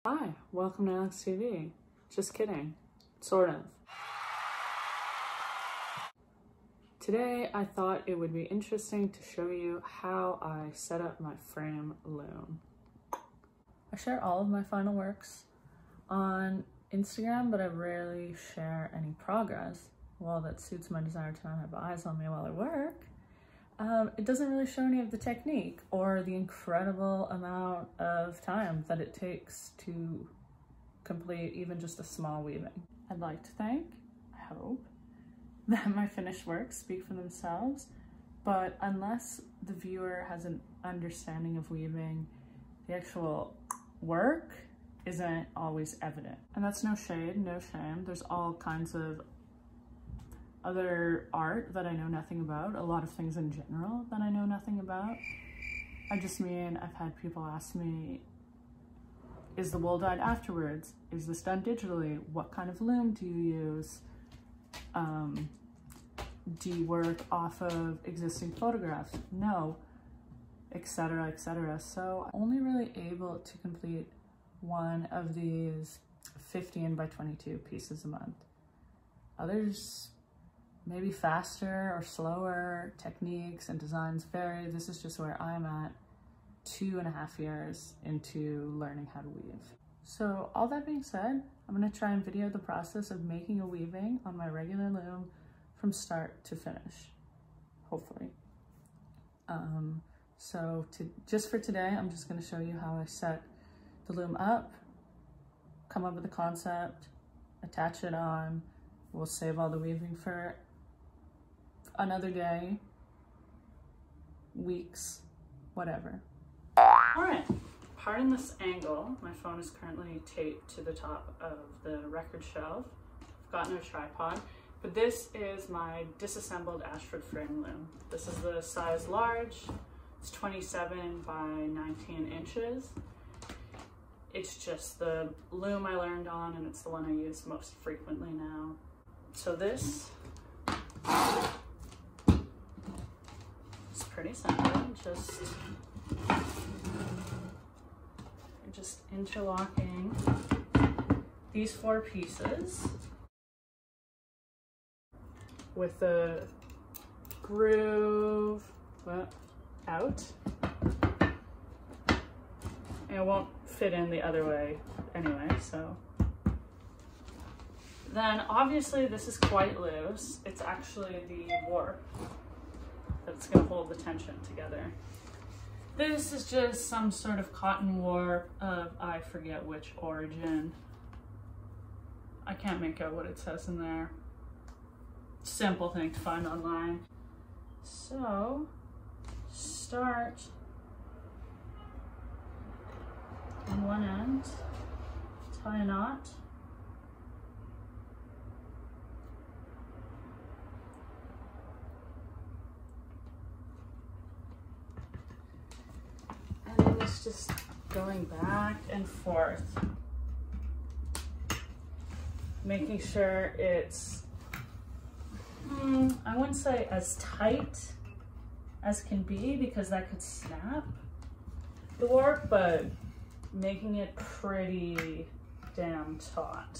Hi, welcome to Alex TV. Just kidding, sort of. Today I thought it would be interesting to show you how I set up my frame loom. I share all of my final works on Instagram, but I rarely share any progress. Well, that suits my desire to not have eyes on me while I work. It doesn't really show any of the technique or the incredible amount of time that it takes to complete even just a small weaving. I'd like to think, I hope, that my finished works speak for themselves, but unless the viewer has an understanding of weaving, the actual work isn't always evident. And that's no shade, no shame. There's all kinds of other art that I know nothing about, a lot of things in general that I know nothing about. I just mean, I've had people ask me, is the wool dyed afterwards? Is this done digitally? What kind of loom do you use? Do you work off of existing photographs? No, etc., etc. So I'm only really able to complete one of these 15 by 22 pieces a month. Others maybe faster or slower, techniques and designs vary. This is just where I'm at 2.5 years into learning how to weave. So all that being said, I'm gonna try and video the process of making a weaving on my regular loom from start to finish, hopefully. Just for today, I'm just gonna show you how I set the loom up, come up with a concept, attach it on. We'll save all the weaving for another day, weeks, whatever. All right, pardon this angle. My phone is currently taped to the top of the record shelf. I've got no tripod, but this is my disassembled Ashford frame loom. This is the size large. It's 27 by 19 inches. It's just the loom I learned on, and it's the one I use most frequently now. So this is pretty simple. Just interlocking these 4 pieces with the groove out. And it won't fit in the other way anyway, so. Then obviously this is quite loose. It's actually the warp that's gonna hold the tension together. This is just some sort of cotton warp of, I forget which origin. I can't make out what it says in there. Simple thing to find online. So, start on one end, tie a knot. It's just going back and forth, making sure it's, I wouldn't say as tight as can be because that could snap the warp, but making it pretty damn taut.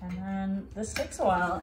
And then this takes a while.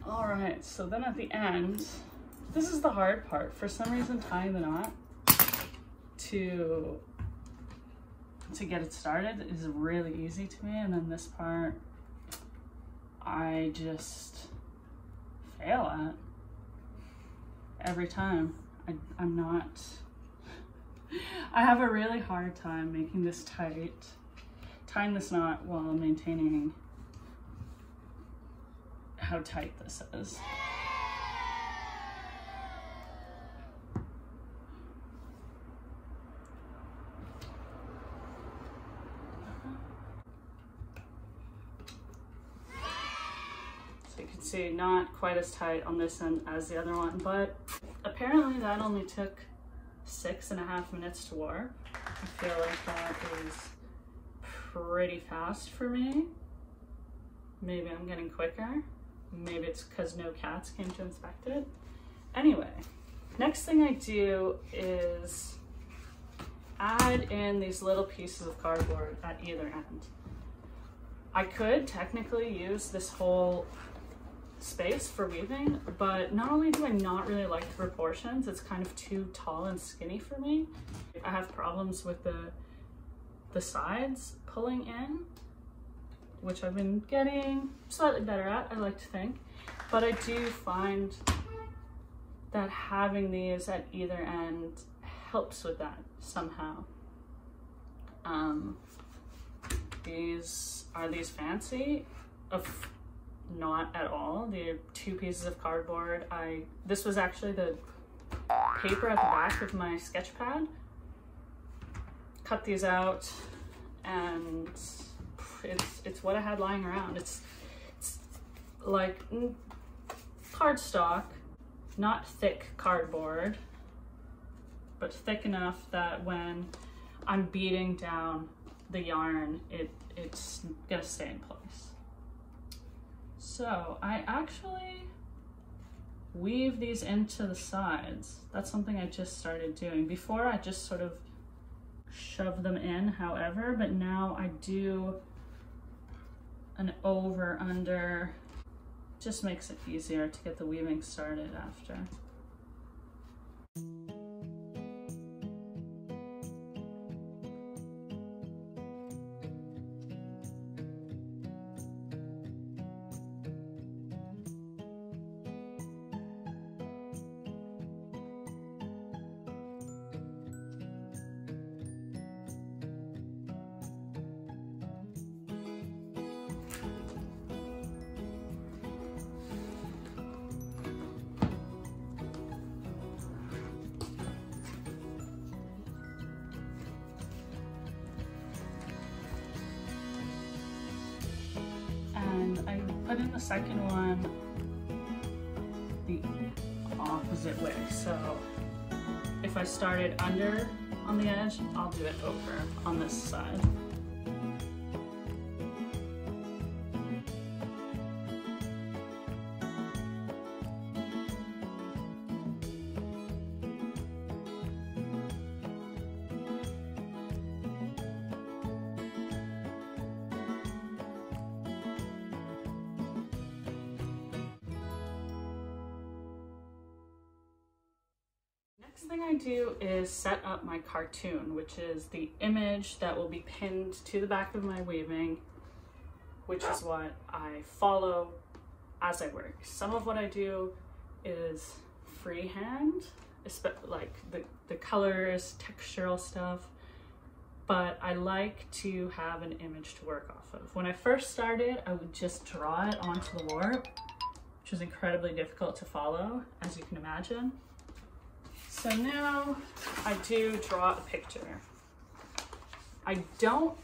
All right, so then at the end, this is the hard part. For some reason, tying the knot to get it started is really easy to me, and then this part I just fail at every time. I'm not I have a really hard time making this tight, tying this knot while maintaining how tight this is. So you can see not quite as tight on this end as the other one, but apparently that only took 6.5 minutes to warp. I feel like that is pretty fast for me. Maybe I'm getting quicker. Maybe it's because no cats came to inspect it. Anyway, next thing I do is add in these little pieces of cardboard at either end. I could technically use this whole space for weaving, but not only do I not really like the proportions, it's kind of too tall and skinny for me. I have problems with the sides pulling in, which I've been getting slightly better at, I like to think. But I do find that having these at either end helps with that somehow. These fancy? Not at all. They're 2 pieces of cardboard. This was actually the paper at the back of my sketch pad. Cut these out, and it's what I had lying around. It's like cardstock, not thick cardboard, but thick enough that when I'm beating down the yarn, it's gonna stay in place. So I actually weave these into the sides. That's something I just started doing. Before I just sort of shove them in, however, but now I do an over under. Just makes it easier to get the weaving started after. I put in the second one the opposite way. So if I started under on the edge, I'll do it over on this side. Next thing I do is set up my cartoon, which is the image that will be pinned to the back of my weaving, which is what I follow as I work. Some of what I do is freehand, like the colors, textural stuff, but I like to have an image to work off of. When I first started, I would just draw it onto the warp, which was incredibly difficult to follow, as you can imagine. So now I do draw a picture. I don't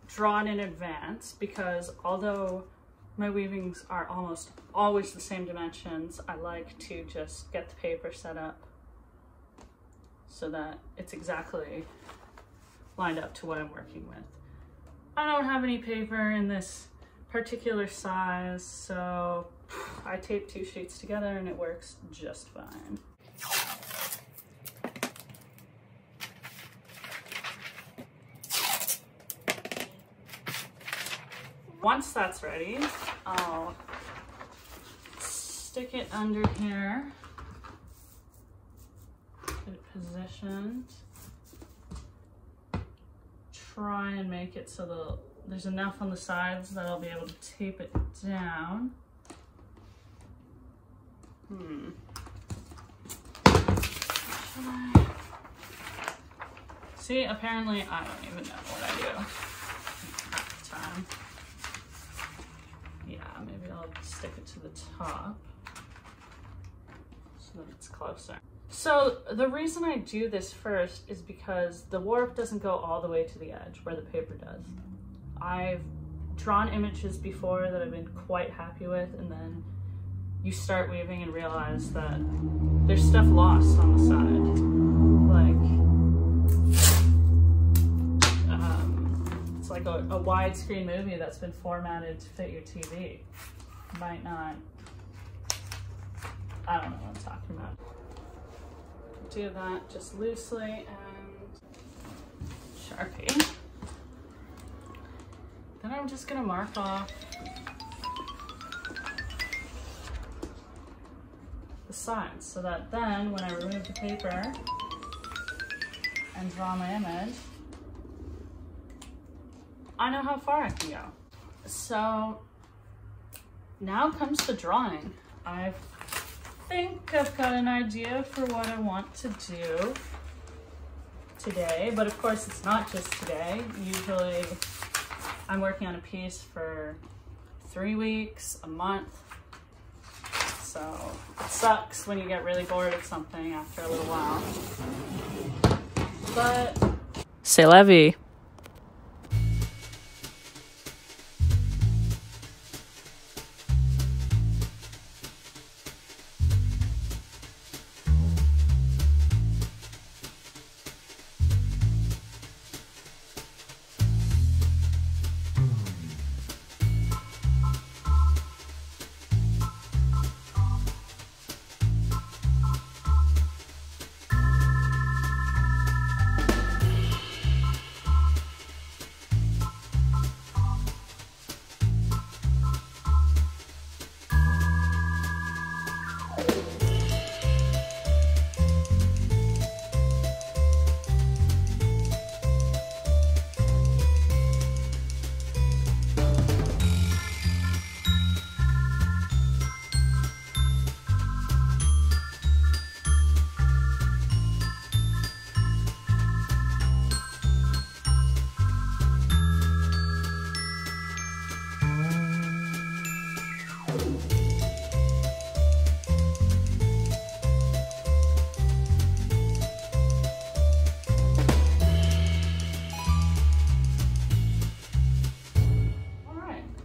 draw it in advance because although my weavings are almost always the same dimensions, I like to just get the paper set up so that it's exactly lined up to what I'm working with. I don't have any paper in this particular size, so I tape 2 sheets together and it works just fine. Once that's ready, I'll stick it under here, get it positioned, try and make it so there's enough on the sides that I'll be able to tape it down. See, apparently I don't even know what I do half the time. Yeah, maybe I'll stick it to the top so that it's closer. So the reason I do this first is because the warp doesn't go all the way to the edge where the paper does. I've drawn images before that I've been quite happy with, and then you start weaving and realize that there's stuff lost on the side. It's like a widescreen movie that's been formatted to fit your TV. Might not, I don't know what I'm talking about. Do that just loosely and Sharpie. Then I'm just gonna mark off the sides so that then when I remove the paper and draw my image, I know how far I can go. So now comes the drawing. I think I've got an idea for what I want to do today, but of course it's not just today. Usually I'm working on a piece for 3 weeks, a month. So it sucks when you get really bored of something after a little while. But c'est la vie.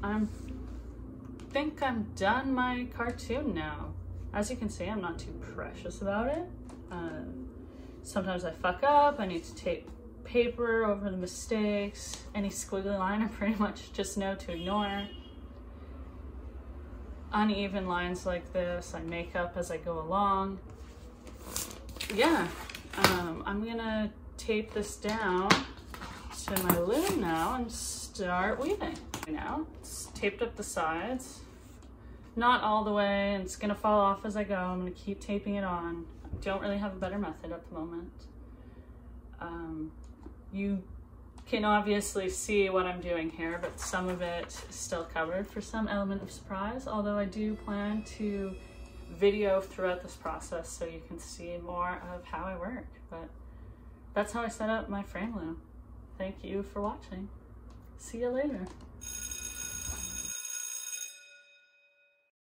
I think I'm done my cartoon now. As you can see, I'm not too precious about it. Sometimes I fuck up, I need to tape paper over the mistakes. Any squiggly line I pretty much just know to ignore. Uneven lines like this I make up as I go along. Yeah, I'm gonna tape this down to my loom now and start weaving. Now it's taped up the sides, not all the way, and it's gonna fall off as I go. I'm gonna keep taping it on. I don't really have a better method at the moment. You can obviously see what I'm doing here, but some of it is still covered for some element of surprise, although I do plan to video throughout this process so you can see more of how I work. But that's how I set up my frame loom. Thank you for watching. See you later.